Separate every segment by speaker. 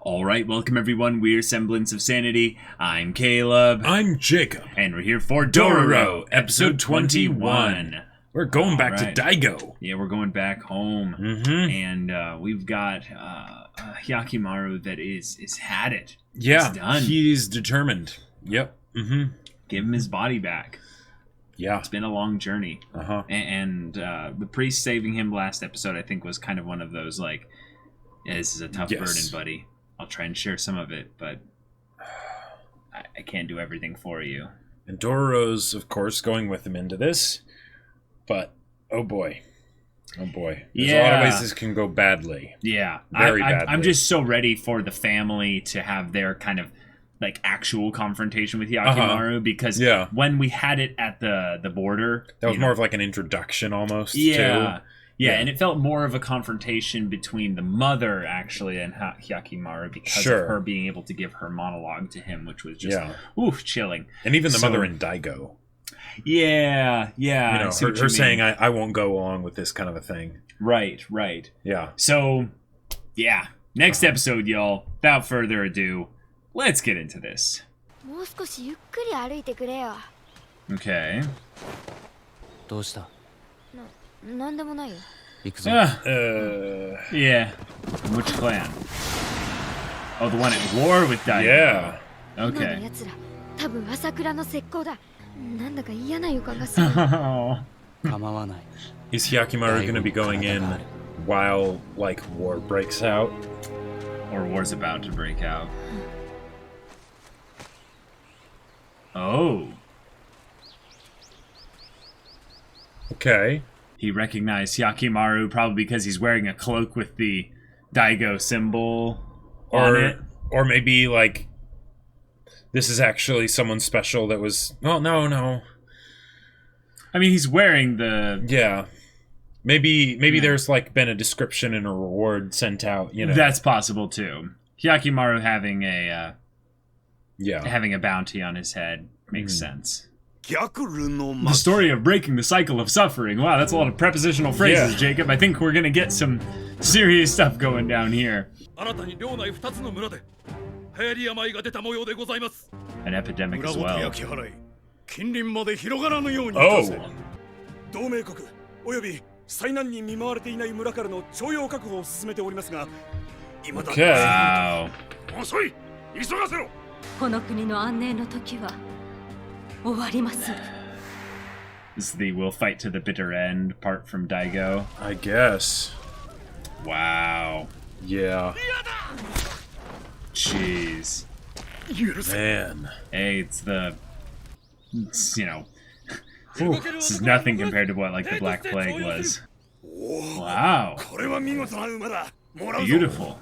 Speaker 1: Alright, welcome everyone. We're Semblance of Sanity. I'm Caleb.
Speaker 2: I'm Jacob.
Speaker 1: And we're here for Dororo, episode 21.
Speaker 2: We're going back to Daigo.
Speaker 1: Yeah, we're going back home. And we've got Hyakkimaru that is had it.
Speaker 2: Yeah,
Speaker 1: it's done.
Speaker 2: He's determined. Yep.
Speaker 1: Give him his body back.
Speaker 2: Yeah.
Speaker 1: It's been a long journey. And the priest saving him last episode, I think, was kind of one of those, like, yeah, this is a tough burden, buddy. I'll try and share some of it, but I can't do everything for you.
Speaker 2: And Dororo's, of course, going with him into this. But, oh boy. Oh boy. There's a lot of ways this can go badly.
Speaker 1: Yeah.
Speaker 2: Very badly.
Speaker 1: I'm just so ready for the family to have their kind of, like, actual confrontation with Hyakkimaru, because when we had it at the border...
Speaker 2: That was more of like an introduction, almost,
Speaker 1: too. Yeah, and it felt more of a confrontation between the mother, actually, and Hyakkimaru because of her being able to give her monologue to him, which was just, chilling.
Speaker 2: And even the mother in Daigo.
Speaker 1: Yeah.
Speaker 2: You know, her saying, I won't go along with this kind of a thing.
Speaker 1: Right.
Speaker 2: Yeah.
Speaker 1: So, yeah. Next episode, y'all. Without further ado, let's get into this. Okay. Yeah. Which clan? Oh, the one at war with Daigo.
Speaker 2: Yeah.
Speaker 1: Okay.
Speaker 2: Is Hyakkimaru going to be going in while, like, war breaks out?
Speaker 1: Or war's about to break out. Oh.
Speaker 2: Okay.
Speaker 1: He recognized Hyakkimaru probably because he's wearing a cloak with the Daigo symbol on it.
Speaker 2: Or maybe, like, this is actually someone special that was... Oh, no.
Speaker 1: I mean, he's wearing the...
Speaker 2: Yeah. Maybe there's, like, been a description and a reward sent out, you know.
Speaker 1: That's possible, too. Hyakkimaru having a bounty on his head makes sense. The story of breaking the cycle of suffering. Wow, that's a lot of prepositional phrases, Jacob. I think we're going to get some serious stuff going down here. An epidemic as well. Okay. Wow. This is the we'll fight to the bitter end part from Daigo.
Speaker 2: I guess.
Speaker 1: Wow.
Speaker 2: Yeah.
Speaker 1: Jeez.
Speaker 2: Man.
Speaker 1: Hey, it's you know, this is nothing compared to what, like, the Black Plague was. Wow. Beautiful.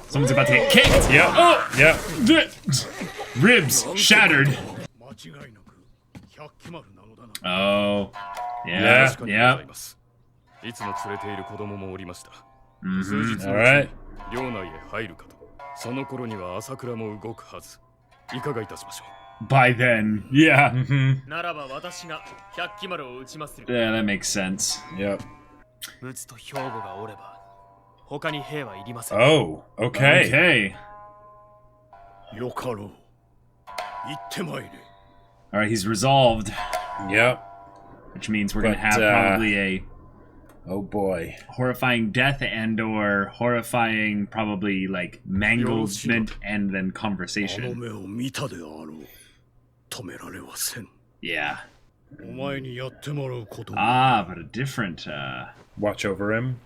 Speaker 1: Someone's about to get kicked.
Speaker 2: Yeah.
Speaker 1: Oh, yeah. Ribs shattered. Oh, yeah.
Speaker 2: All right.
Speaker 1: By then, yeah. Yeah, that makes sense.
Speaker 2: Yep. Oh, okay.
Speaker 1: Alright, he's resolved.
Speaker 2: Yep.
Speaker 1: Which means we're going to have probably a...
Speaker 2: Oh boy.
Speaker 1: Horrifying death and or horrifying, probably, like, manglement and then conversation. Yeah. But a different...
Speaker 2: Watch over him.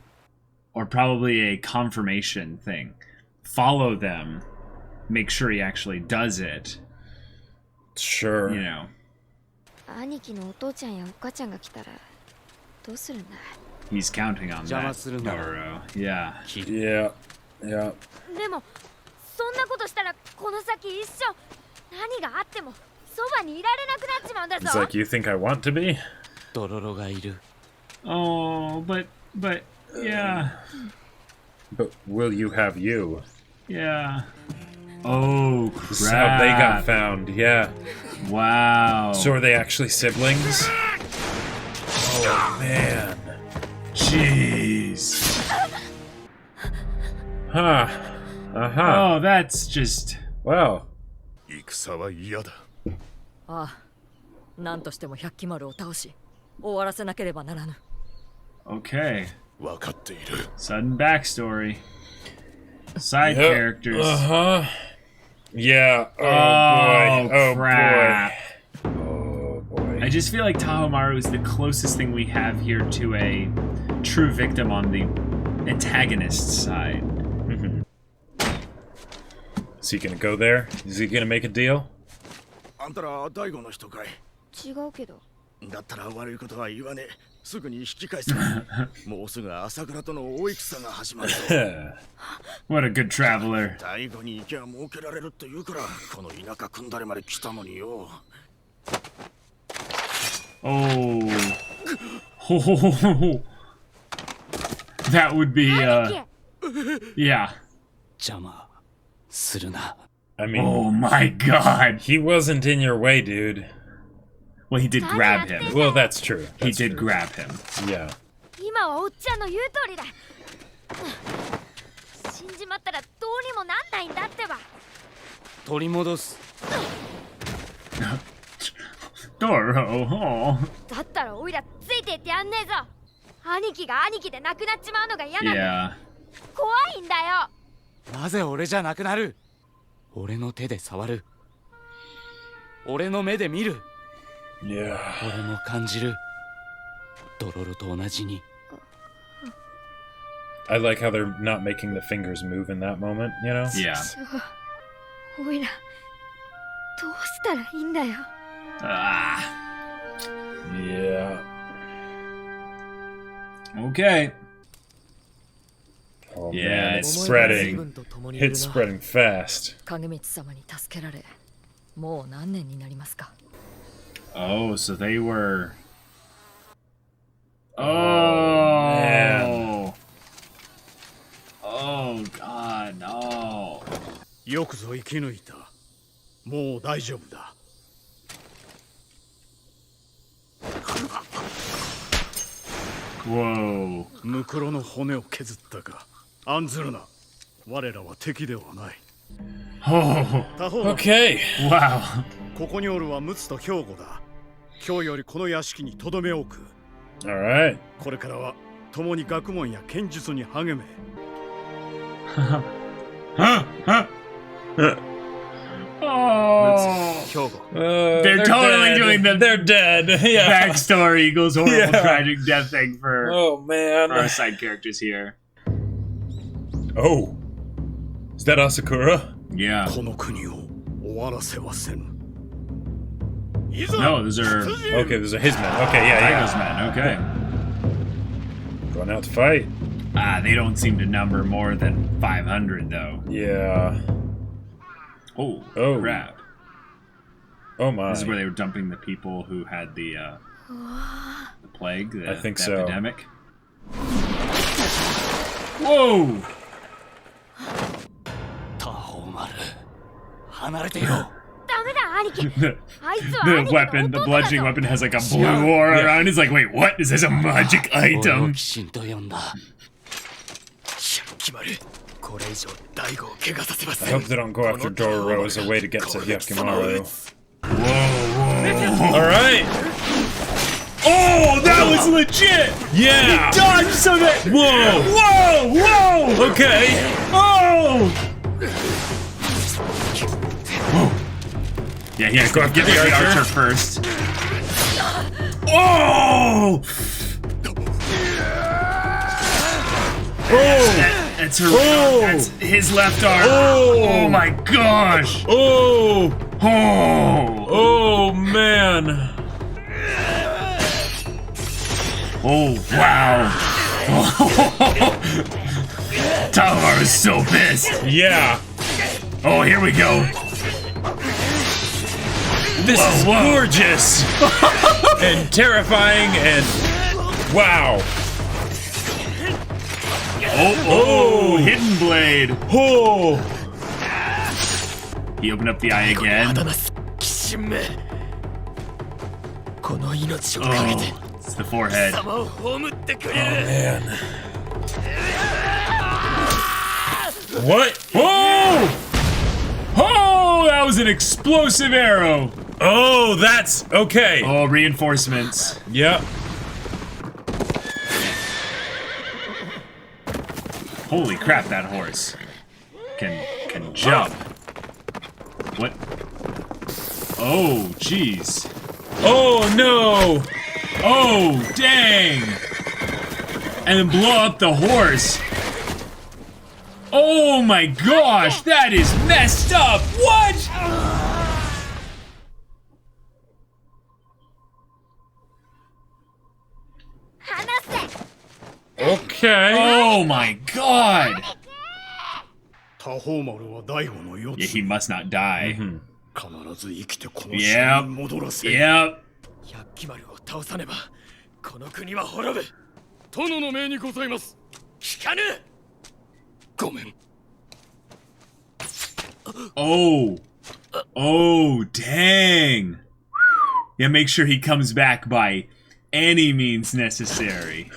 Speaker 1: Or probably a confirmation thing. Follow them. Make sure he actually does it.
Speaker 2: Sure.
Speaker 1: You know. He's counting on that, Doro. Yeah.
Speaker 2: Yeah. It's like, you think I want to be?
Speaker 1: Oh, but, yeah.
Speaker 2: But will you have you?
Speaker 1: Yeah. Oh, crap.
Speaker 2: This is how they got found, yeah.
Speaker 1: Wow.
Speaker 2: So are they actually siblings? Oh, man.
Speaker 1: Jeez.
Speaker 2: Huh. Uh-huh.
Speaker 1: Oh, that's just...
Speaker 2: Wow.
Speaker 3: 戦は嫌だ。
Speaker 4: ああ、何としても百鬼丸を倒し、終わらせなければならぬ。
Speaker 1: Okay.
Speaker 3: 分かっている。
Speaker 1: Sudden backstory. Side characters.
Speaker 2: Uh-huh. Yeah. Oh,
Speaker 1: Oh,
Speaker 2: boy. Oh,
Speaker 1: crap.
Speaker 2: boy. Oh, boy.
Speaker 1: I just feel like Tahomaru is the closest thing we have here to a true victim on the antagonist side.
Speaker 2: Is he gonna go there? Is he gonna make a deal?
Speaker 3: あんたら大悟の人かい。
Speaker 4: 違うけど。
Speaker 3: だったら悪いことは言わねえ。すぐに引き返す。もうすぐ朝倉との大戦が始まるぞ。
Speaker 1: What a good traveler.
Speaker 3: 大悟に行きゃ儲けられるって言うから、この田舎組んだれまで来たのによ。
Speaker 1: Oh. That would be, yeah.
Speaker 5: 邪魔するな。
Speaker 2: I mean,
Speaker 1: Oh my god.
Speaker 2: he wasn't in your way, dude.
Speaker 1: Well, he did grab him.
Speaker 2: Well, that's true.
Speaker 1: He
Speaker 2: That's
Speaker 1: did
Speaker 2: true.
Speaker 1: grab him.
Speaker 2: Yeah.
Speaker 6: 今はおっちゃんの言う通りだ。死んじまったらどうにもなんないんだってば。
Speaker 5: 取り戻す。
Speaker 1: Doro, oh.
Speaker 6: だったらおいらついていってやんねえぞ。兄貴が兄貴で亡くなっちまうのが嫌なんだ。
Speaker 1: Yeah.
Speaker 6: 怖いんだよ。
Speaker 5: なぜ俺じゃなくなる？俺の手で触る。俺の目で見る。
Speaker 2: Yeah.
Speaker 5: 俺も感じる。ドロロと同じに。
Speaker 2: I like how they're not making the fingers move in that moment, you know?
Speaker 1: Yeah.
Speaker 6: おいらどうしたらいいんだよ。
Speaker 1: Ah.
Speaker 2: Yeah.
Speaker 1: Okay.
Speaker 2: Oh,
Speaker 1: Yeah,
Speaker 2: man,
Speaker 1: it's
Speaker 2: it's spreading. It's spreading fast.
Speaker 4: 影光様に助けられ、もう何年になりますか。
Speaker 1: Oh, so they were... Oh.
Speaker 2: man.
Speaker 1: Oh, God, no.
Speaker 3: よくぞ生き抜いた。もう大丈夫だ。
Speaker 1: Whoa.
Speaker 3: ムクロの骨を削ったか。案ずるな。我らは敵ではない。
Speaker 1: Oh,
Speaker 3: 他方の
Speaker 2: Okay.
Speaker 1: wow.
Speaker 3: ここにおるは陸奥と兵庫だ。今日よりこの屋敷に留め置く。
Speaker 2: Alright.
Speaker 3: これからは共に学問や剣術に励め。
Speaker 1: Oh.
Speaker 3: 兵庫。
Speaker 1: They're totally
Speaker 2: dead.
Speaker 1: doing the
Speaker 2: They're dead. Yeah.
Speaker 1: backstory equals horrible
Speaker 2: Yeah.
Speaker 1: tragic death thing for
Speaker 2: Oh, man.
Speaker 1: our side characters here.
Speaker 2: Oh. Is that Asakura?
Speaker 1: Yeah.
Speaker 3: この国を終わらせはせん。いざ
Speaker 1: No, those are
Speaker 2: Okay, those are his men. Okay, yeah,
Speaker 1: Daigo's men. Okay.
Speaker 2: yeah. Going out to fight.
Speaker 1: Ah, they don't seem to number more than 500 though.
Speaker 2: Yeah.
Speaker 1: Oh,
Speaker 2: Oh.
Speaker 1: crap.
Speaker 2: Oh, my.
Speaker 1: This is where they were dumping the people who had the plague, the,
Speaker 2: I think
Speaker 1: the
Speaker 2: so.
Speaker 1: epidemic. Whoa!
Speaker 5: タホマル、離れてよ。
Speaker 6: ダメだ兄貴。
Speaker 1: The,
Speaker 6: あいつは
Speaker 1: the
Speaker 6: 兄貴の
Speaker 1: weapon, the
Speaker 6: 弟だ
Speaker 1: bludgeoning
Speaker 6: ぞ。
Speaker 1: weapon has like a blue aura
Speaker 2: Yeah.
Speaker 1: around it. It's like, wait, what? Is this a magic
Speaker 5: 俺を
Speaker 1: item?
Speaker 5: 鬼神と呼んだ。
Speaker 3: 決まる。これ以上大悟を怪我させま
Speaker 2: I
Speaker 3: せん。
Speaker 2: hope they don't go after Dororo as a way to get to Hyakkimaru.
Speaker 1: Whoa.
Speaker 2: Alright!
Speaker 1: Oh, that was legit!
Speaker 2: Yeah!
Speaker 1: Dodge so that.
Speaker 2: Whoa!
Speaker 1: Whoa! Whoa!
Speaker 2: Okay!
Speaker 1: Oh! Yeah, yeah, go get the archer first. Oh! That's her. That's his left arm. Oh my gosh!
Speaker 2: Oh!
Speaker 1: Oh!
Speaker 2: Oh, man!
Speaker 1: Oh wow! Tahomaru is so pissed.
Speaker 2: Yeah!
Speaker 1: Oh, here we go.
Speaker 2: This is gorgeous! And terrifying and... Wow!
Speaker 1: Oh, hidden blade.
Speaker 2: Oh!
Speaker 1: He opened up the eye again. it's the forehead.
Speaker 2: Oh, man. What? Oh!
Speaker 1: Oh, that was an explosive arrow.
Speaker 2: Oh, that's okay.
Speaker 1: Oh, reinforcements.
Speaker 2: Yep.
Speaker 1: Holy crap, that horse can jump. What? Oh, jeez.
Speaker 2: Oh, no.
Speaker 1: Oh, dang. And then blow up the horse. Oh my gosh, that is messed up. What?
Speaker 2: Okay.
Speaker 1: Oh my god.
Speaker 3: タホーマルは大悟の四
Speaker 1: Yeah,
Speaker 3: つ
Speaker 1: he must not die.
Speaker 3: 必ず生きてこの島に戻らせ
Speaker 1: Yep.
Speaker 5: 百鬼丸を倒さねばこの国は滅ぶ。殿の命にございます。聞かぬ。ごめん。
Speaker 1: Oh. Oh, dang. Yeah, make sure he comes back by any means necessary.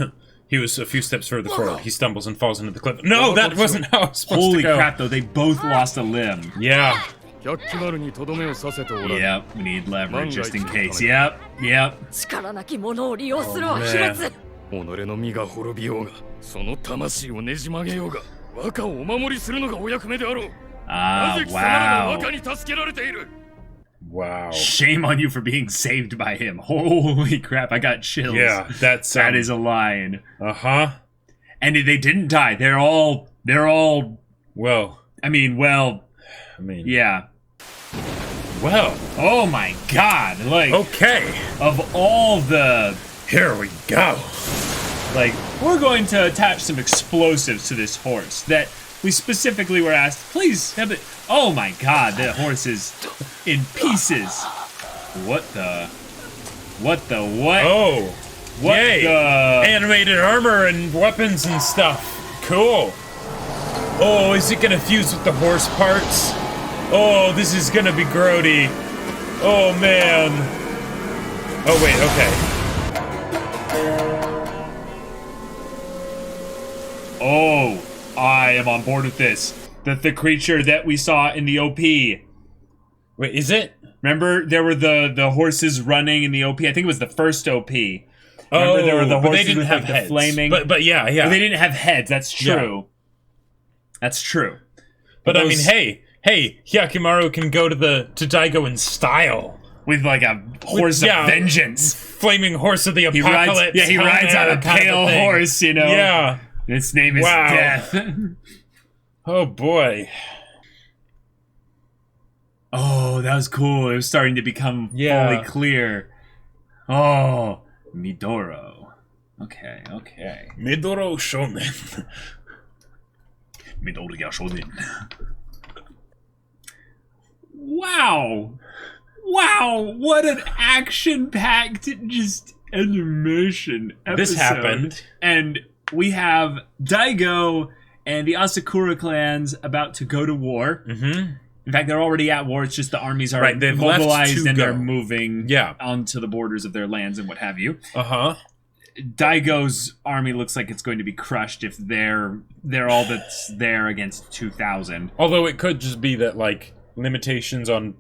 Speaker 2: He was a few steps further forward. He stumbles and falls into the cliff. No, that wasn't how it was supposed
Speaker 1: Holy
Speaker 2: to go.
Speaker 1: crap, though, they both lost a limb.
Speaker 2: Yeah.
Speaker 5: 百鬼丸にとどめをさせておられ。
Speaker 1: Yep, we need leverage just in case. Yep, yep.
Speaker 4: 力なき者を利用するは卑劣。
Speaker 5: 己の身が滅びようが、その魂をねじ曲げようが、和歌をお守りするのがお役目であろう。な
Speaker 1: Ah,
Speaker 5: ぜ貴様らが
Speaker 1: wow.
Speaker 5: 和歌に助けられている。
Speaker 2: Wow.
Speaker 1: Shame on you for being saved by him. Holy crap, I got chills.
Speaker 2: Yeah, that's
Speaker 1: That is a line.
Speaker 2: Uh-huh.
Speaker 1: And they didn't die. They're all
Speaker 2: Well,
Speaker 1: I mean, yeah.
Speaker 2: Well.
Speaker 1: Oh my god. Like
Speaker 2: Okay.
Speaker 1: of all the
Speaker 2: Here we go.
Speaker 1: like we're going to attach some explosives to this horse that we specifically were asked, please have it. Oh my god, the horse is in pieces. What?
Speaker 2: Oh.
Speaker 1: What
Speaker 2: Yay.
Speaker 1: the?
Speaker 2: Animated armor and weapons and stuff. Cool. Oh, is it gonna fuse with the horse parts? Oh, this is gonna be grody. Oh, man. Oh, wait, okay.
Speaker 1: Oh, I am on board with this. The creature that we saw in the OP.
Speaker 2: Wait, is it?
Speaker 1: Remember, there were the horses running in the OP. I think it was the first OP. Remember, there were the
Speaker 2: but
Speaker 1: horses
Speaker 2: they didn't
Speaker 1: with
Speaker 2: have
Speaker 1: like, the
Speaker 2: heads.
Speaker 1: flaming.
Speaker 2: But yeah.
Speaker 1: Well, they didn't have heads. That's true. That's true.
Speaker 2: But I
Speaker 1: those-
Speaker 2: mean, hey, Hyakkimaru can go to Daigo in style.
Speaker 1: With like a horse of vengeance.
Speaker 2: Flaming horse of the
Speaker 1: He
Speaker 2: apocalypse.
Speaker 1: rides, he rides on a pale horse, you know.
Speaker 2: Yeah.
Speaker 1: Its name is
Speaker 2: Wow.
Speaker 1: Death.
Speaker 2: Oh boy.
Speaker 1: Oh, that was cool. It was starting to become fully clear. Oh, Midoro. Okay.
Speaker 2: Midoro Shonen.
Speaker 1: Midori ga Shonen. Wow, what an action-packed just animation episode.
Speaker 2: This happened.
Speaker 1: And we have Daigo and the Asakura clans about to go to war.
Speaker 2: Mm-hmm.
Speaker 1: In fact, they're already at war. It's just the armies are
Speaker 2: they've
Speaker 1: mobilized
Speaker 2: left to
Speaker 1: and
Speaker 2: go.
Speaker 1: they're moving onto the borders of their lands and what have you.
Speaker 2: Uh-huh.
Speaker 1: Daigo's army looks like it's going to be crushed if they're all that's there against 2,000.
Speaker 2: Although it could just be that, like, limitations on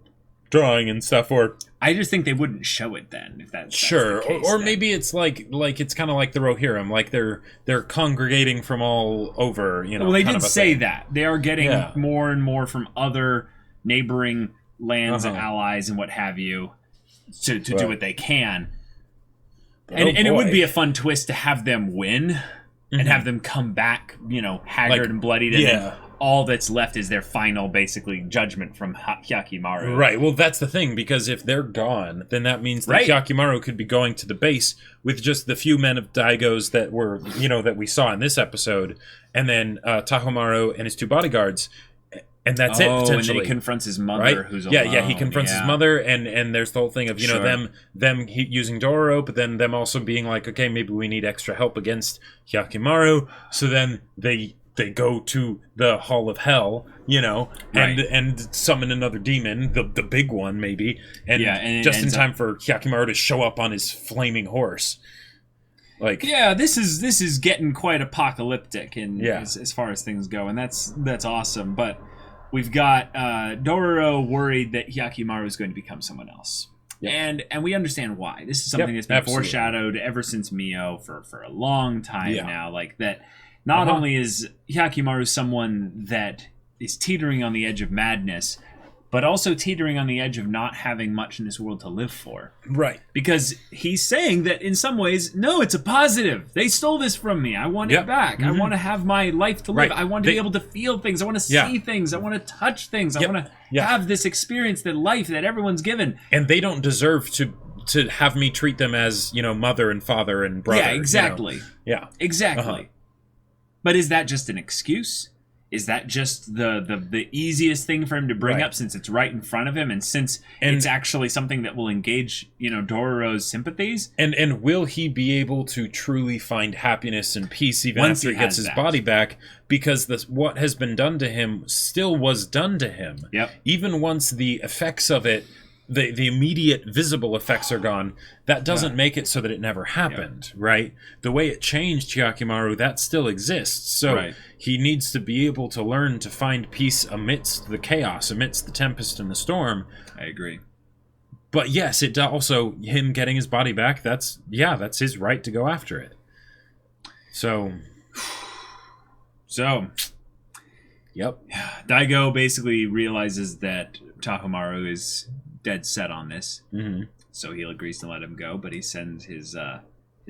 Speaker 2: drawing and stuff, or...
Speaker 1: I just think they wouldn't show it then, if that's
Speaker 2: Sure,
Speaker 1: the case,
Speaker 2: or
Speaker 1: then.
Speaker 2: maybe it's like it's kind of like the Rohirrim, like they're congregating from all over, you know.
Speaker 1: Well, they
Speaker 2: kind
Speaker 1: did
Speaker 2: of a
Speaker 1: say
Speaker 2: thing.
Speaker 1: that. They are getting more and more from other neighboring lands and allies and what have you to do what they can. And it would be a fun twist to have them win and have them come back, you know, haggard and bloodied. And then all that's left is their final, basically, judgment from Hyakkimaru.
Speaker 2: Right, well, that's the thing, because if they're gone, then that means that Hyakkimaru could be going to the base with just the few men of Daigo's that were, you know, that we saw in this episode, and then Tahomaru and his two bodyguards, and that's it, potentially.
Speaker 1: And then he confronts his mother, who's alone.
Speaker 2: Yeah, he confronts his mother, and there's the whole thing of, you know, them using Dororo, but then them also being like, okay, maybe we need extra help against Hyakkimaru, so then they they go to the Hall of Hell, and summon another demon, the big one maybe, and just in time for Hyakkimaru to show up on his flaming horse.
Speaker 1: This is getting quite apocalyptic as far as things go, and that's awesome. But we've got Dororo worried that Hyakkimaru is going to become someone else. Yep. And we understand why. This is something that's been foreshadowed ever since Mio for a long time now. Like that, not only is Hyakkimaru someone that is teetering on the edge of madness, but also teetering on the edge of not having much in this world to live for.
Speaker 2: Right.
Speaker 1: Because he's saying that in some ways, no, it's a positive. They stole this from me. I want it back. I want to have my life to live. I want to be able to feel things. I want to see things. I want to touch things. I want to have this experience, that life that everyone's given.
Speaker 2: And they don't deserve to have me treat them as, mother and father and brother.
Speaker 1: Yeah, exactly.
Speaker 2: Yeah.
Speaker 1: Exactly. But is that just an excuse? Is that just the easiest thing for him to bring up, since it's right in front of him, and since it's actually something that will engage, Dororo's sympathies?
Speaker 2: And will he be able to truly find happiness and peace even after he gets his body back? Because what has been done to him still was done to him.
Speaker 1: Yep.
Speaker 2: Even once the effects of it, the immediate visible effects are gone, that doesn't make it so that it never happened, right? The way it changed Hyakkimaru, that still exists. So he needs to be able to learn to find peace amidst the chaos, amidst the tempest and the storm.
Speaker 1: I agree.
Speaker 2: But yes, it also, him getting his body back, that's his right to go after it. So, yep.
Speaker 1: Daigo basically realizes that Tahomaru is dead set on this, so he agrees to let him go, but he sends his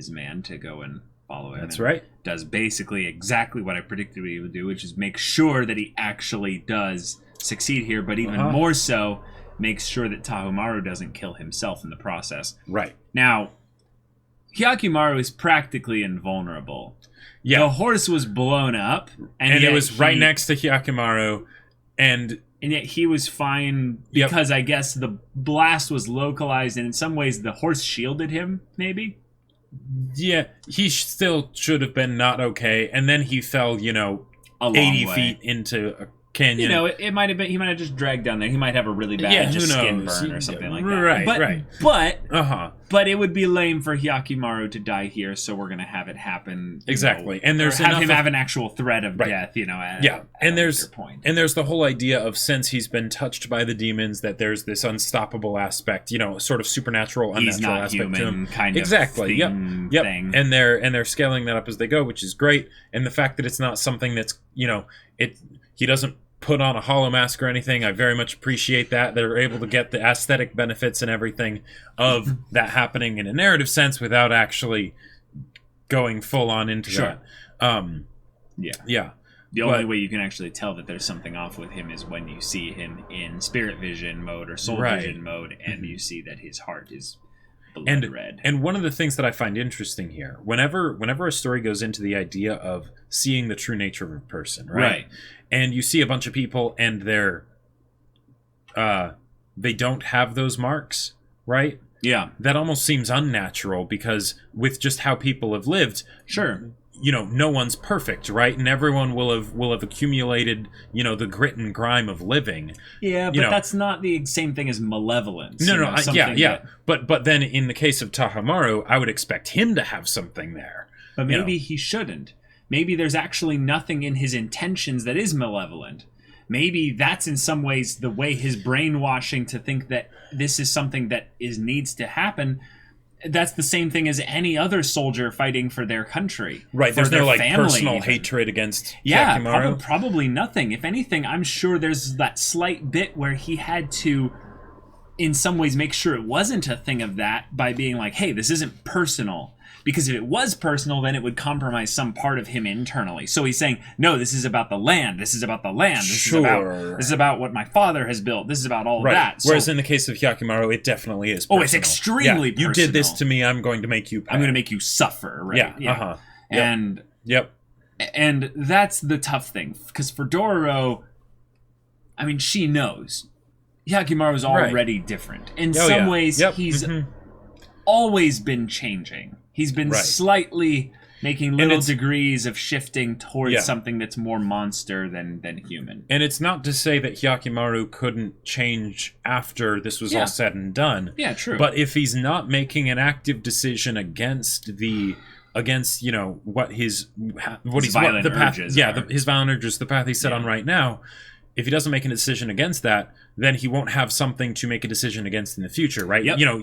Speaker 1: man to go and follow him.
Speaker 2: That's right.
Speaker 1: Does basically exactly what I predicted he would do, which is make sure that he actually does succeed here, but even more so, makes sure that Tahomaru doesn't kill himself in the process.
Speaker 2: Right.
Speaker 1: Now, Hyakkimaru is practically invulnerable.
Speaker 2: Yeah.
Speaker 1: The horse was blown up,
Speaker 2: and it was right next to Hyakkimaru, and
Speaker 1: yet he was fine because I guess the blast was localized, and in some ways the horse shielded him, maybe?
Speaker 2: Yeah, he still should have been not okay, and then he fell, 80 feet into a canyon.
Speaker 1: It might have been, he might have just dragged down there. He might have a really bad skin burn or something like that. But it would be lame for Hyakkimaru to die here, so we're going to have it happen.
Speaker 2: Exactly. And there's
Speaker 1: have him have an actual threat of death,
Speaker 2: and there's the whole idea of, since he's been touched by the demons, that there's this unstoppable aspect, sort of supernatural, unnatural aspect to him.
Speaker 1: Kind of
Speaker 2: thing. And they're scaling that up as they go, which is great. And the fact that it's not something that's, he doesn't put on a hollow mask or anything, I very much appreciate that. They're able to get the aesthetic benefits and everything of that happening in a narrative sense without actually going full on into that.
Speaker 1: The only way you can actually tell that there's something off with him is when you see him in spirit vision mode or soul vision mode, and you see that his heart is blood red.
Speaker 2: And one of the things that I find interesting here, whenever a story goes into the idea of seeing the true nature of a person, right? And you see a bunch of people and they don't have those marks, right?
Speaker 1: Yeah.
Speaker 2: That almost seems unnatural, because with just how people have lived, no one's perfect, right? And everyone will have accumulated, the grit and grime of living.
Speaker 1: Yeah, but that's not the same thing as malevolence.
Speaker 2: But then in the case of Tahomaru, I would expect him to have something there.
Speaker 1: But maybe he shouldn't. Maybe there's actually nothing in his intentions that is malevolent. Maybe that's in some ways the way his brainwashing to think that this is something that needs to happen. That's the same thing as any other soldier fighting for their country.
Speaker 2: Right, there's no personal hatred against Hyakkimaru.
Speaker 1: Probably nothing. If anything, I'm sure there's that slight bit where he had to, in some ways, make sure it wasn't a thing of that by being like, hey, this isn't personal. Because if it was personal, then it would compromise some part of him internally. So he's saying, no, this is about the land. This is about the land. This is about what my father has built. This is about all of that.
Speaker 2: Whereas in the case of Hyakkimaru, it definitely is personal.
Speaker 1: Oh, it's extremely personal.
Speaker 2: You did this to me, I'm going to make you pay.
Speaker 1: I'm going to make you suffer, right?
Speaker 2: Yeah.
Speaker 1: And that's the tough thing. Because for Dororo, I mean, she knows. Hyakkimaru is already different. In some ways, he's always been changing. He's been slightly making little degrees of shifting towards something that's more monster than human.
Speaker 2: And it's not to say that Hyakkimaru couldn't change after this was all said and done.
Speaker 1: Yeah, true.
Speaker 2: But if he's not making an active decision against you know what his
Speaker 1: violent urges
Speaker 2: his violent urges, the path he's set on right now, if he doesn't make a decision against that, then he won't have something to make a decision against in the future, right?
Speaker 1: Yep.
Speaker 2: You know,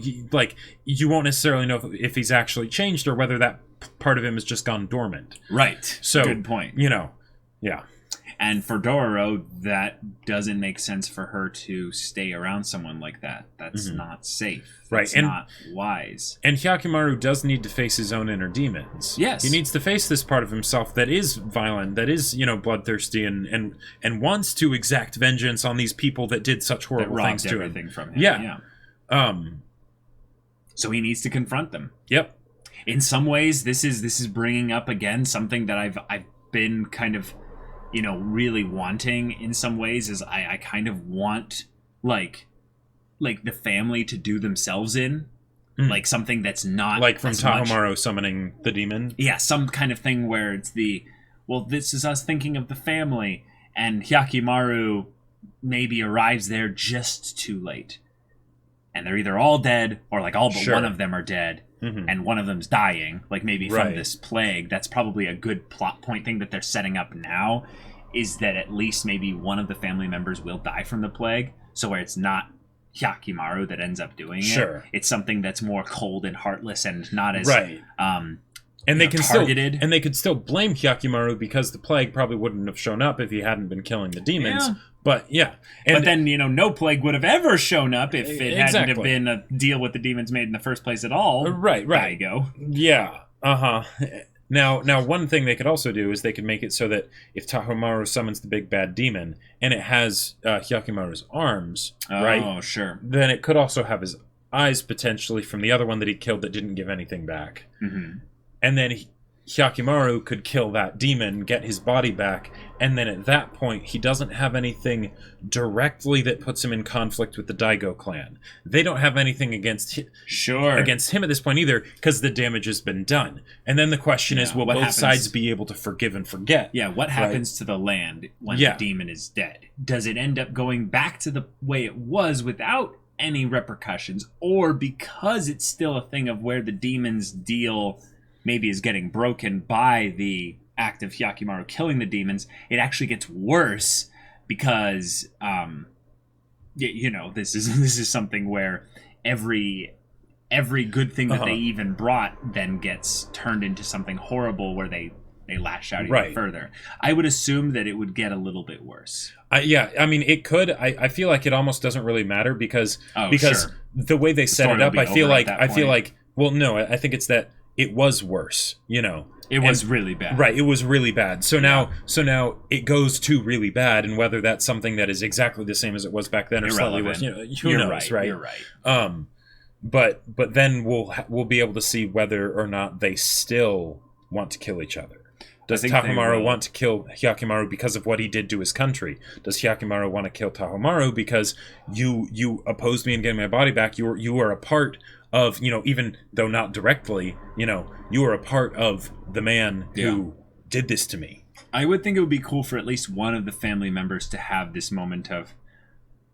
Speaker 2: you won't necessarily know if he's actually changed or whether that part of him has just gone dormant.
Speaker 1: Right.
Speaker 2: So,
Speaker 1: good point.
Speaker 2: You know, yeah.
Speaker 1: And for Dororo, that doesn't make sense for her to stay around someone like that. That's not safe. That's not wise.
Speaker 2: And Hyakkimaru does need to face his own inner demons.
Speaker 1: Yes.
Speaker 2: He needs to face this part of himself that is violent, that is, you know, bloodthirsty, and wants to exact vengeance on these people that did such horrible things to him.
Speaker 1: From him.
Speaker 2: Yeah.
Speaker 1: So he needs to confront them.
Speaker 2: Yep.
Speaker 1: In some ways, this is bringing up again something that I've been kind of, you know, really wanting in some ways. Is I kind of want like the family to do themselves in, like something that's not
Speaker 2: like from Tahomaru summoning the demon.
Speaker 1: Yeah, some kind of thing where it's this is us thinking of the family, and Hyakkimaru maybe arrives there just too late, and they're either all dead or like all but one of them are dead. And one of them's dying, like maybe from this plague. That's probably a good plot point thing that they're setting up now, is that at least maybe one of the family members will die from the plague. So where it's not Hyakkimaru that ends up doing it, it's something that's more cold and heartless and not as
Speaker 2: and they can
Speaker 1: targeted.
Speaker 2: And they could still blame Hyakkimaru because the plague probably wouldn't have shown up if he hadn't been killing the demons.
Speaker 1: Yeah.
Speaker 2: But
Speaker 1: but then, you know, no plague would have ever shown up if it hadn't have been a deal with the demons made in the first place at all.
Speaker 2: Right.
Speaker 1: Daigo.
Speaker 2: Yeah. Now, one thing they could also do is they could make it so that if Tahomaru summons the big bad demon and it has Hyakkimaru's arms, right?
Speaker 1: Oh, sure.
Speaker 2: Then it could also have his eyes potentially from the other one that he killed that didn't give anything back. And then Hyakkimaru could kill that demon, get his body back, and then at that point, he doesn't have anything directly that puts him in conflict with the Daigo clan. They don't have anything against him at this point either, because the damage has been done. And then the question is, will both sides be able to forgive and forget?
Speaker 1: Yeah, what happens to the land when the demon is dead? Does it end up going back to the way it was without any repercussions? Or because it's still a thing of where the demons deal maybe is getting broken by the act of Hyakkimaru killing the demons, it actually gets worse because, you know, this is something where every good thing that they even brought then gets turned into something horrible where they lash out even further. I would assume that it would get a little bit worse.
Speaker 2: I mean, it could. I feel like it almost doesn't really matter because the way they set it up, I feel like, well, no, I think it's that it was worse, you know.
Speaker 1: It was really bad.
Speaker 2: Right, it was really bad. So now it goes to really bad, and whether that's something that is exactly the same as it was back then or slightly worse, you know, who knows, right?
Speaker 1: You're right.
Speaker 2: But then we'll be able to see whether or not they still want to kill each other. Does Tahomaru want to kill Hyakkimaru because of what he did to his country? Does Hyakkimaru want to kill Tahomaru because you opposed me in getting my body back? You are a part of, you know, even though not directly, you know, you are a part of the man who did this to me.
Speaker 1: I would think it would be cool for at least one of the family members to have this moment of,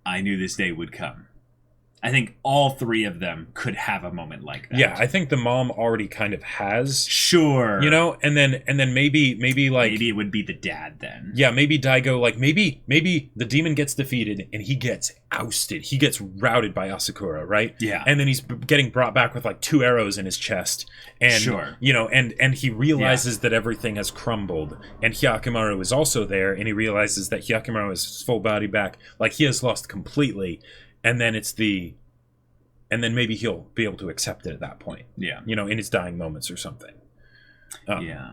Speaker 1: I knew this day would come. I think all three of them could have a moment like that.
Speaker 2: Yeah, I think the mom already kind of has.
Speaker 1: Sure.
Speaker 2: You know, and then maybe like
Speaker 1: maybe it would be the dad then.
Speaker 2: Yeah, maybe Daigo, like maybe the demon gets defeated and he gets ousted. He gets routed by Asakura, right?
Speaker 1: Yeah.
Speaker 2: And then he's getting brought back with like 2 arrows in his chest. And you know, and he realizes that everything has crumbled. And Hyakkimaru is also there, and he realizes that Hyakkimaru has his full body back. Like he has lost completely. And then then maybe he'll be able to accept it at that point.
Speaker 1: Yeah.
Speaker 2: You know, in his dying moments or something.
Speaker 1: Yeah.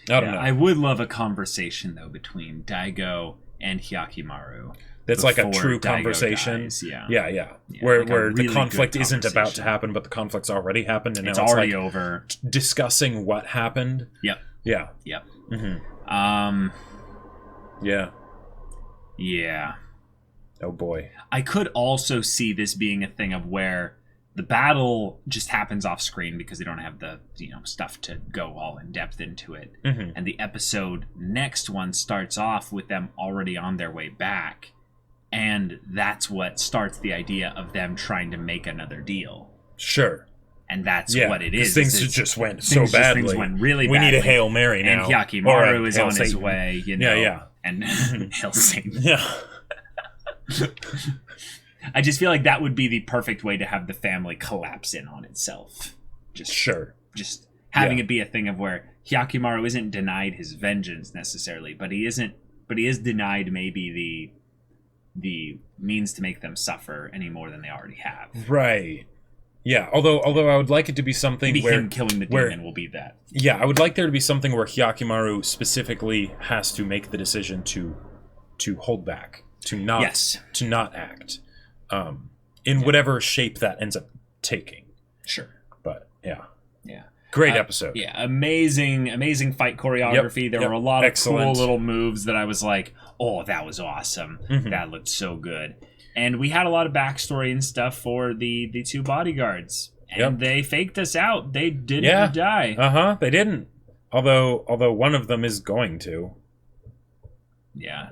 Speaker 2: I don't know.
Speaker 1: I would love a conversation, though, between Daigo and Hyakkimaru.
Speaker 2: That's like a true
Speaker 1: Daigo
Speaker 2: conversation.
Speaker 1: Dies.
Speaker 2: Yeah. Where the conflict isn't about to happen, but the conflict's already happened. And
Speaker 1: it's
Speaker 2: now it's
Speaker 1: already
Speaker 2: like
Speaker 1: over.
Speaker 2: Discussing what happened.
Speaker 1: Yep.
Speaker 2: Yeah.
Speaker 1: Yep.
Speaker 2: Mm-hmm. Yeah.
Speaker 1: Yeah.
Speaker 2: Oh boy.
Speaker 1: I could also see this being a thing of where the battle just happens off screen because they don't have the stuff to go all in depth into it. And the episode next one starts off with them already on their way back, and that's what starts the idea of them trying to make another deal.
Speaker 2: Sure.
Speaker 1: And that's what it is.
Speaker 2: Things just went so badly.
Speaker 1: Things went really badly.
Speaker 2: We need a Hail Mary now.
Speaker 1: And Hyakkimaru is on his way. And Hail Satan.
Speaker 2: Yeah.
Speaker 1: I just feel like that would be the perfect way to have the family collapse in on itself. Just having it be a thing of where Hyakkimaru isn't denied his vengeance necessarily, but he is denied maybe the means to make them suffer any more than they already have.
Speaker 2: Right. Yeah, although I would like it to be something
Speaker 1: maybe
Speaker 2: where
Speaker 1: him killing the demon will be that.
Speaker 2: Yeah, I would like there to be something where Hyakkimaru specifically has to make the decision to hold back, to not act, in whatever shape that ends up taking.
Speaker 1: Sure,
Speaker 2: but great episode.
Speaker 1: Yeah, amazing fight choreography. There were a lot of cool little moves that I was like, oh, that was awesome. That looked so good. And we had a lot of backstory and stuff for the two bodyguards. And they faked us out. They didn't die.
Speaker 2: They didn't. Although one of them is going to.
Speaker 1: Yeah.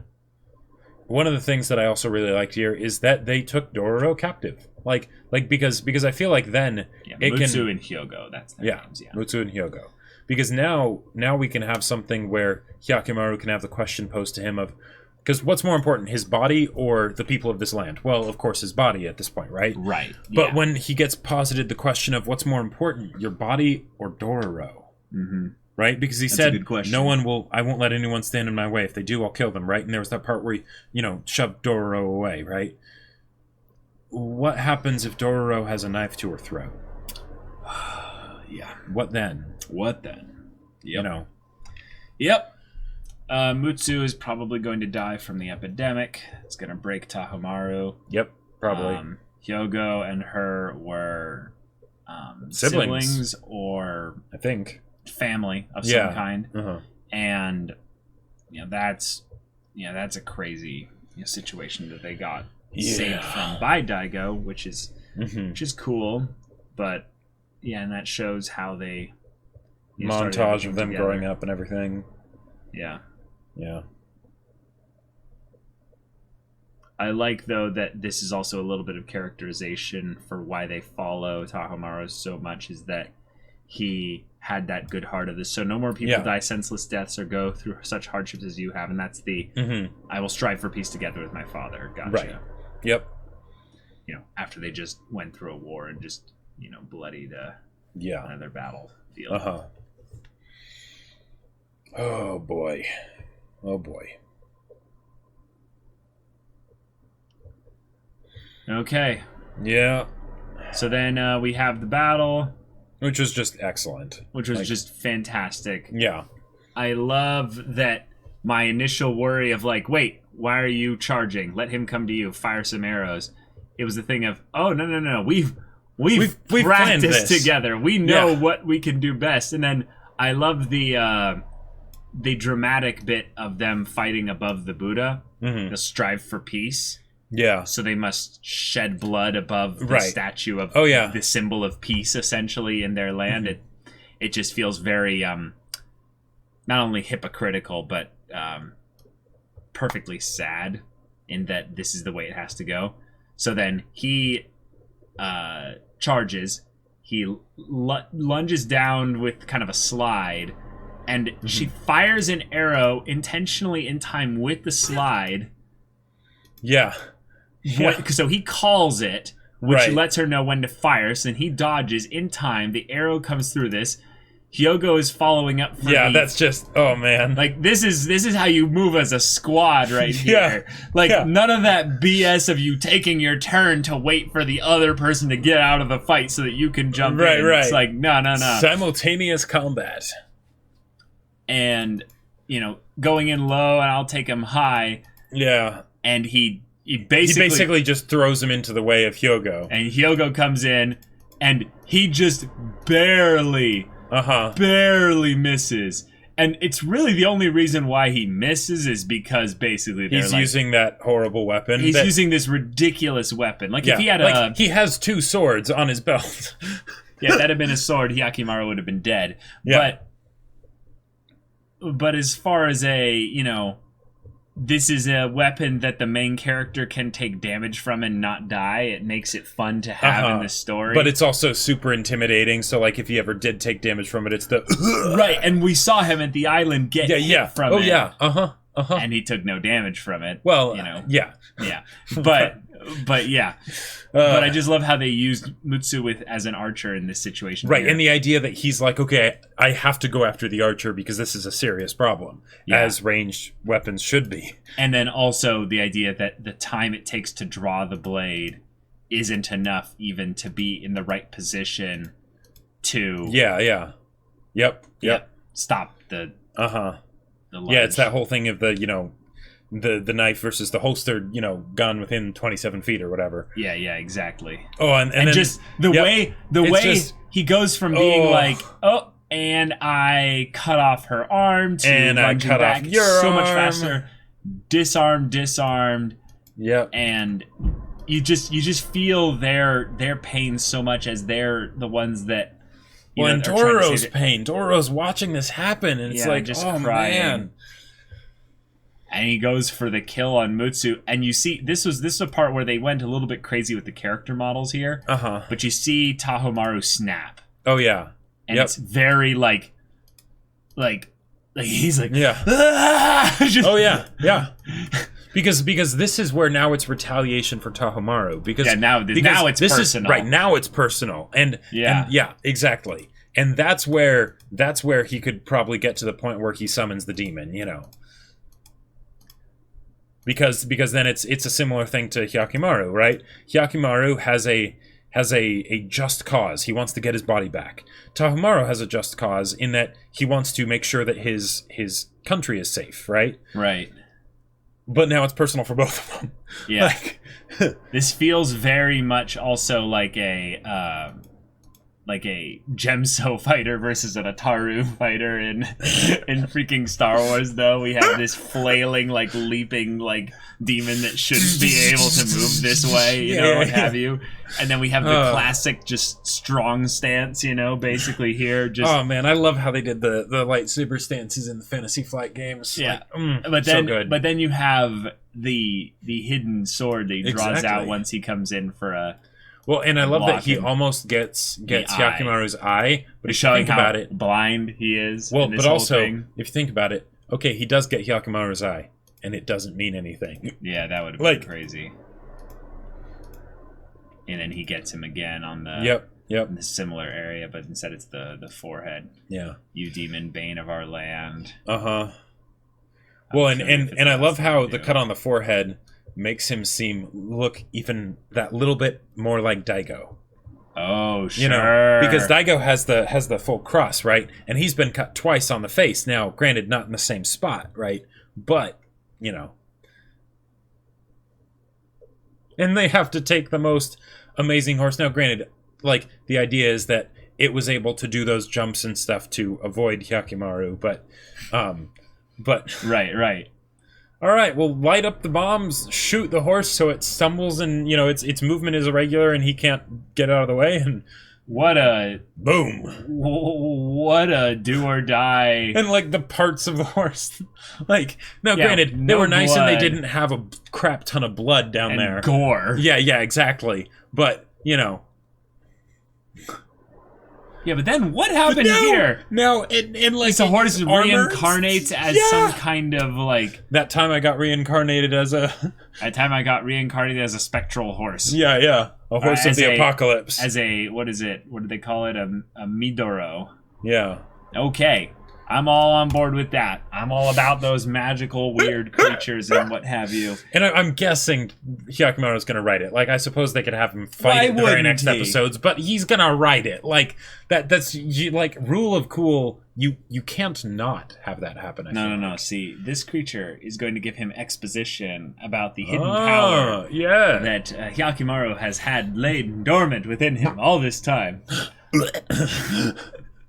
Speaker 2: One of the things that I also really liked here is that they took Dororo captive. Like because I feel like then
Speaker 1: Mutsu and Hyogo, that's their names,
Speaker 2: Mutsu and Hyogo. Because now we can have something where Hyakkimaru can have the question posed to him of, because what's more important, his body or the people of this land? Well, of course, his body at this point, right?
Speaker 1: Right.
Speaker 2: But when he gets posited the question of what's more important, your body or Dororo? Right? Because he said, I won't let anyone stand in my way. If they do, I'll kill them, right? And there was that part where he, shoved Dororo away, right? What happens if Dororo has a knife to her throat? What then?
Speaker 1: Yep. Yep. Mutsu is probably going to die from the epidemic. It's going to break Tahomaru.
Speaker 2: Yep, probably.
Speaker 1: Hyogo and her were
Speaker 2: siblings
Speaker 1: or
Speaker 2: I think
Speaker 1: family of some kind. And that's a crazy situation that they got saved from by Daigo, which is cool. But and that shows how they
Speaker 2: montage of them growing up and everything.
Speaker 1: Yeah.
Speaker 2: Yeah.
Speaker 1: I like, though, that this is also a little bit of characterization for why they follow Tahomaru so much, is that he had that good heart of this. So no more people die senseless deaths or go through such hardships as you have. And that's the, I will strive for peace together with my father. Gotcha.
Speaker 2: Right. Yep.
Speaker 1: After they just went through a war and just, bloodied another battlefield.
Speaker 2: Oh boy.
Speaker 1: Okay.
Speaker 2: Yeah.
Speaker 1: So then we have the battle.
Speaker 2: Which was just excellent.
Speaker 1: Which was just fantastic.
Speaker 2: Yeah. I
Speaker 1: love that my initial worry of wait, why are you charging? Let him come to you. Fire some arrows. It was the thing of, oh, no. We've practiced together. We know what we can do best. And then I love the dramatic bit of them fighting above the Buddha, the strive for peace.
Speaker 2: Yeah.
Speaker 1: So they must shed blood above the statue of the symbol of peace, essentially, in their land. It just feels very, not only hypocritical, but perfectly sad in that this is the way it has to go. So then he charges. He lunges down with kind of a slide, and she fires an arrow intentionally in time with the slide.
Speaker 2: Yeah.
Speaker 1: So he calls it, which lets her know when to fire. So then he dodges in time. The arrow comes through this. Hyogo is following up for
Speaker 2: that's just, oh man.
Speaker 1: This is how you move as a squad right here. None of that BS of you taking your turn to wait for the other person to get out of the fight so that you can jump in. It's no.
Speaker 2: Simultaneous combat.
Speaker 1: And, going in low and I'll take him high.
Speaker 2: Yeah.
Speaker 1: And he basically
Speaker 2: just throws him into the way of Hyogo.
Speaker 1: And Hyogo comes in and he just barely misses. And it's really the only reason why he misses is because basically
Speaker 2: he's using that horrible weapon.
Speaker 1: He's using this ridiculous weapon. Like if he had
Speaker 2: he has 2 swords on his belt.
Speaker 1: Yeah, that'd have been a sword. Hyakkimaru would have been dead.
Speaker 2: Yeah.
Speaker 1: But as far as this is a weapon that the main character can take damage from and not die. It makes it fun to have in the story.
Speaker 2: But it's also super intimidating. So, like, if he ever did take damage from it, it's the
Speaker 1: right. And we saw him at the island get hit from it.
Speaker 2: Oh yeah,
Speaker 1: and he took no damage from it.
Speaker 2: Well, yeah.
Speaker 1: But yeah. But I just love how they used Mutsu as an archer in this situation.
Speaker 2: Right, and the idea that he's like, okay, I have to go after the archer because this is a serious problem, as ranged weapons should be.
Speaker 1: And then also the idea that the time it takes to draw the blade isn't enough even to be in the right position to...
Speaker 2: Yep.
Speaker 1: Stop the...
Speaker 2: the lunge. It's that whole thing of the, the knife versus the holstered, gun within 27 feet or whatever.
Speaker 1: Yeah, exactly.
Speaker 2: Oh, and then,
Speaker 1: just the way he goes from being like, and I cut off her arm to
Speaker 2: and I cut off your
Speaker 1: so
Speaker 2: arm.
Speaker 1: Much faster. Disarmed.
Speaker 2: Yep.
Speaker 1: And you just feel their pain so much as they're the ones that.
Speaker 2: And Doro's pain. Doro's watching this happen, and it's like, just crying. Man.
Speaker 1: And he goes for the kill on Mutsu, and you see this is a part where they went a little bit crazy with the character models here. But you see Tahomaru snap.
Speaker 2: Oh yeah,
Speaker 1: and it's very like he's like
Speaker 2: oh yeah. Because this is where now it's retaliation for Tahomaru. Because
Speaker 1: now it's personal.
Speaker 2: Now it's personal, and exactly. And that's where he could probably get to the point where he summons the demon. Because then it's a similar thing to Hyakkimaru, right? Hyakkimaru has a just cause. He wants to get his body back. Tahomaru has a just cause in that he wants to make sure that his country is safe, right?
Speaker 1: Right.
Speaker 2: But now it's personal for both of them.
Speaker 1: Yeah. This feels very much also like a Gemso fighter versus an Ataru fighter in freaking Star Wars, though. We have this flailing, leaping, demon that shouldn't be able to move this way, what have you. And then we have the classic, just strong stance, basically here.
Speaker 2: Oh, man, I love how they did the lightsaber stances in the Fantasy Flight games.
Speaker 1: Yeah.
Speaker 2: So good.
Speaker 1: But then you have the hidden sword that he draws out once he comes in for a...
Speaker 2: Well, and I love that he almost gets Hyakkimaru's eye, but if you think about it,
Speaker 1: blind he is.
Speaker 2: Well, but also, if you think about it, okay, he does get Hyakkimaru's eye, and it doesn't mean anything.
Speaker 1: Yeah, that would have been crazy. And then he gets him again on the in the similar area, but instead it's the forehead.
Speaker 2: Yeah,
Speaker 1: you demon bane of our land.
Speaker 2: Well, and I love how the cut on the forehead makes him look even that little bit more like Daigo.
Speaker 1: Oh, sure.
Speaker 2: Because Daigo has the full cross, right? And he's been cut twice on the face. Now, granted, not in the same spot, right? But, And they have to take the most amazing horse. Now, granted, the idea is that it was able to do those jumps and stuff to avoid Hyakkimaru, but...
Speaker 1: Right.
Speaker 2: All right, well, light up the bombs, shoot the horse so it stumbles and, its movement is irregular and he can't get out of the way. And
Speaker 1: what a...
Speaker 2: Boom.
Speaker 1: What a do or die.
Speaker 2: And, the parts of the horse. Granted, they were nice blood. And they didn't have a crap ton of blood down
Speaker 1: and
Speaker 2: there.
Speaker 1: Gore.
Speaker 2: Yeah, exactly. But,
Speaker 1: Yeah, but then what happened here?
Speaker 2: No, the
Speaker 1: horse reincarnates as some kind of
Speaker 2: That time I got reincarnated as a
Speaker 1: spectral horse.
Speaker 2: Yeah. A horse of the apocalypse.
Speaker 1: As a, what is it? What do they call it? A Midoro.
Speaker 2: Yeah.
Speaker 1: Okay. I'm all on board with that. I'm all about those magical, weird creatures and what have you.
Speaker 2: And I'm guessing Hyakkimaru's going to write it. I suppose they could have him fight in the very next episodes, but he's going to write it. That's rule of cool. You can't not have that happen.
Speaker 1: No. See, this creature is going to give him exposition about the hidden power that Hyakkimaru has had laid dormant within him all this time.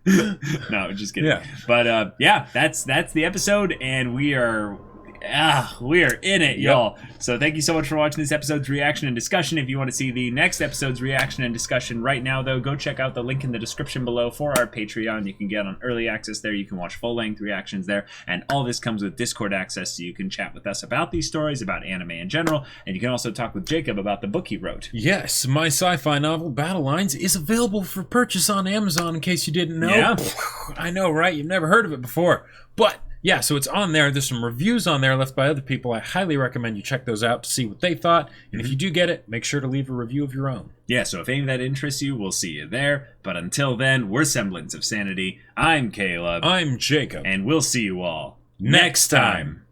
Speaker 1: No, just kidding. Yeah. But yeah, that's the episode, and we are in it, y'all. So thank you so much for watching this episode's reaction and discussion. If you want to see the next episode's reaction and discussion right now, though, go check out the link in the description below for our Patreon. You can get on early access there. You can watch full-length reactions there. And all this comes with Discord access, so you can chat with us about these stories, about anime in general. And you can also talk with Jacob about the book he wrote.
Speaker 2: Yes, my sci-fi novel, Battle Lines, is available for purchase on Amazon, in case you didn't know.
Speaker 1: Yeah.
Speaker 2: I know, right? You've never heard of it before. But yeah, so it's on there. There's some reviews on there left by other people. I highly recommend you check those out to see what they thought. And if you do get it, make sure to leave a review of your own.
Speaker 1: Yeah, so if any of that interests you, we'll see you there. But until then, we're Semblance of Sanity. I'm Caleb.
Speaker 2: I'm Jacob.
Speaker 1: And we'll see you all next time.